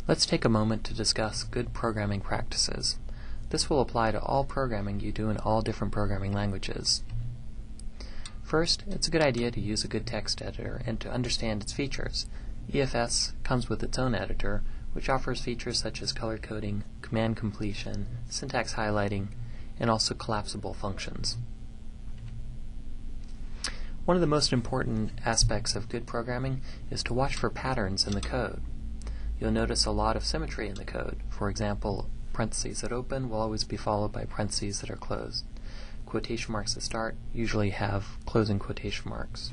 Let's take a moment to discuss good programming practices. This will apply to all programming you do in all different programming languages. First, it's a good idea to use a good text editor and to understand its features. EFS comes with its own editor, which offers features such as color coding, command completion, syntax highlighting, and also collapsible functions. One of the most important aspects of good programming is to watch for patterns in the code. You'll notice a lot of symmetry in the code. For example, parentheses that open will always be followed by parentheses that are closed. Quotation marks that start usually have closing quotation marks.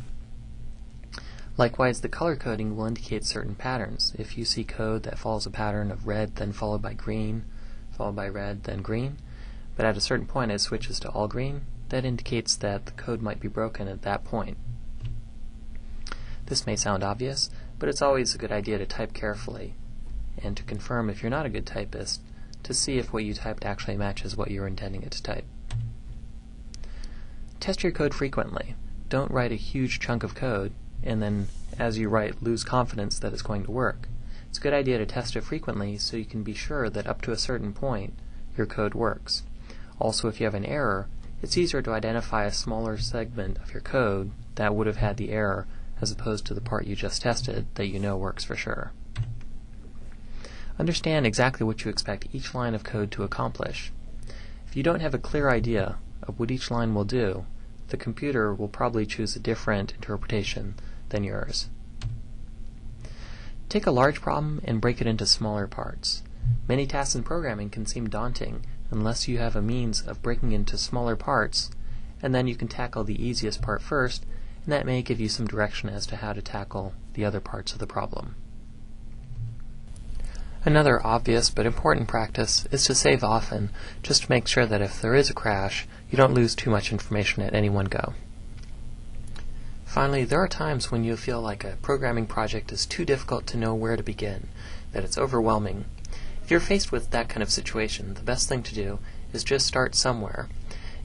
Likewise, the color coding will indicate certain patterns. If you see code that follows a pattern of red then followed by green, followed by red then green, but at a certain point it switches to all green, that indicates that the code might be broken at that point. This may sound obvious, but it's always a good idea to type carefully and to confirm, if you're not a good typist, to see if what you typed actually matches what you're intending it to type. Test your code frequently. Don't write a huge chunk of code and then, as you write, lose confidence that it's going to work. It's a good idea to test it frequently so you can be sure that up to a certain point your code works. Also, if you have an error, it's easier to identify a smaller segment of your code that would have had the error as opposed to the part you just tested that you know works for sure. Understand exactly what you expect each line of code to accomplish. If you don't have a clear idea of what each line will do, the computer will probably choose a different interpretation than yours. Take a large problem and break it into smaller parts. Many tasks in programming can seem daunting unless you have a means of breaking into smaller parts, and then you can tackle the easiest part first, and that may give you some direction as to how to tackle the other parts of the problem. Another obvious but important practice is to save often, just to make sure that if there is a crash, you don't lose too much information at any one go. Finally, there are times when you feel like a programming project is too difficult to know where to begin, that it's overwhelming. If you're faced with that kind of situation, the best thing to do is just start somewhere,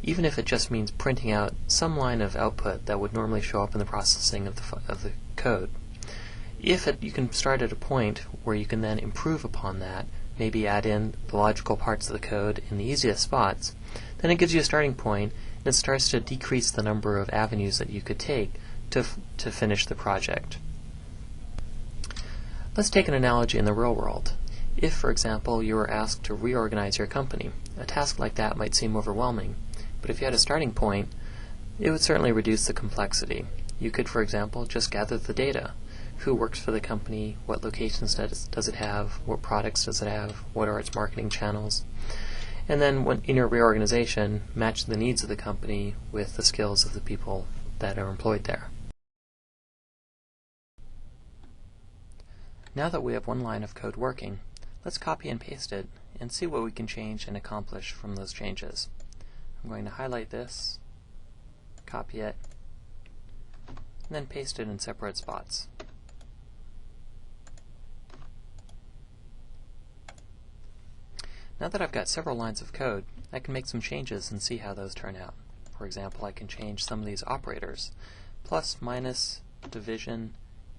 even if it just means printing out some line of output that would normally show up in the processing of the code. You can start at a point where you can then improve upon that, maybe add in the logical parts of the code in the easiest spots, then it gives you a starting point and it starts to decrease the number of avenues that you could take to finish the project. Let's take an analogy in the real world. If, for example, you were asked to reorganize your company, a task like that might seem overwhelming, but if you had a starting point, it would certainly reduce the complexity. You could, for example, just gather the data. Who works for the company? What locations does it have? What products does it have? What are its marketing channels? And then in your reorganization, match the needs of the company with the skills of the people that are employed there. Now that we have one line of code working, let's copy and paste it and see what we can change and accomplish from those changes. I'm going to highlight this, copy it, and then paste it in separate spots. Now that I've got several lines of code, I can make some changes and see how those turn out. For example, I can change some of these operators. Plus, minus, division,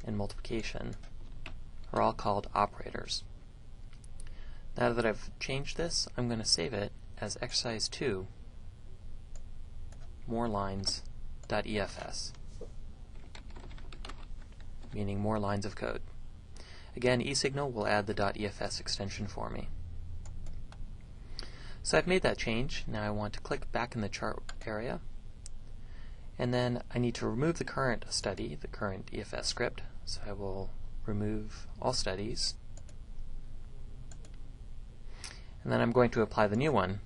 and multiplication are all called operators. Now that I've changed this, I'm going to save it as exercise 2 more lines.efs, meaning more lines of code. Again, eSignal will add the .efs extension for me. So I've made that change. Now I want to click back in the chart area, and then I need to remove the current study, the current EFS script. So I will remove all studies, and then I'm going to apply the new one,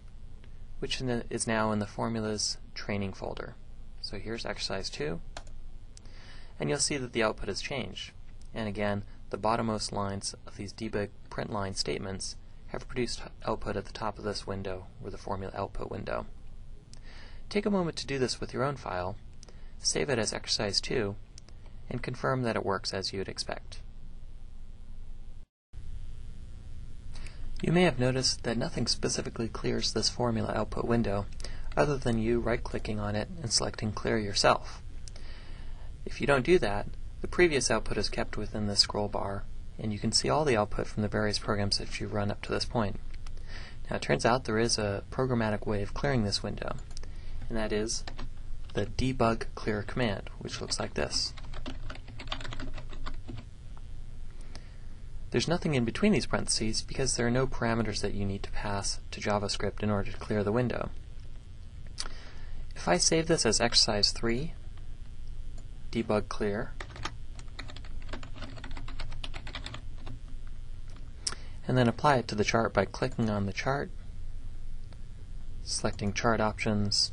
which is now in the formulas training folder. So here's exercise 2, and you'll see that the output has changed. And again, the bottommost lines of these debug print line statements have produced output at the top of this window, or the formula output window. Take a moment to do this with your own file, save it as exercise 2, and confirm that it works as you'd expect. You may have noticed that nothing specifically clears this formula output window, other than you right-clicking on it and selecting Clear Yourself. If you don't do that, the previous output is kept within the scroll bar and you can see all the output from the various programs that you've run up to this point. Now it turns out there is a programmatic way of clearing this window, and that is the debug clear command, which looks like this. There's nothing in between these parentheses because there are no parameters that you need to pass to JavaScript in order to clear the window. If I save this as exercise 3, debug clear, and then apply it to the chart by clicking on the chart, selecting chart options,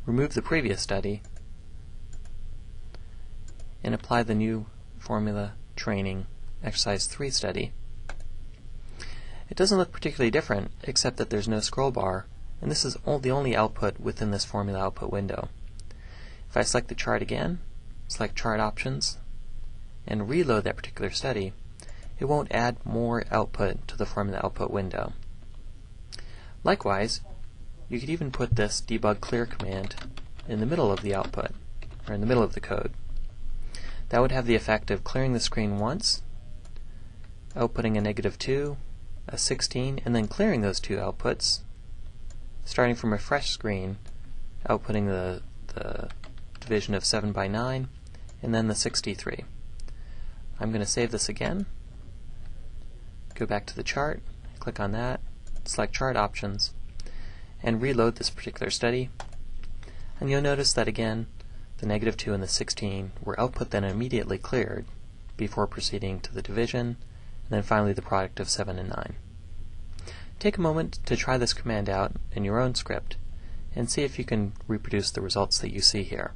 remove the previous study, and apply the new formula training exercise 3 study. It doesn't look particularly different except that there's no scroll bar, and this is the only output within this formula output window. If I select the chart again, select chart options, and reload that particular study, it won't add more output to the formula output window. Likewise, you could even put this debug clear command in the middle of the output, or in the middle of the code. That would have the effect of clearing the screen once, outputting a -2, a 16, and then clearing those two outputs, starting from a fresh screen, outputting the division of 7 by 9, and then the 63. I'm going to save this again, go back to the chart, click on that, select chart options, and reload this particular study, and you'll notice that again the -2 and the 16 were output then immediately cleared before proceeding to the division, and then finally the product of 7 and 9. Take a moment to try this command out in your own script and see if you can reproduce the results that you see here.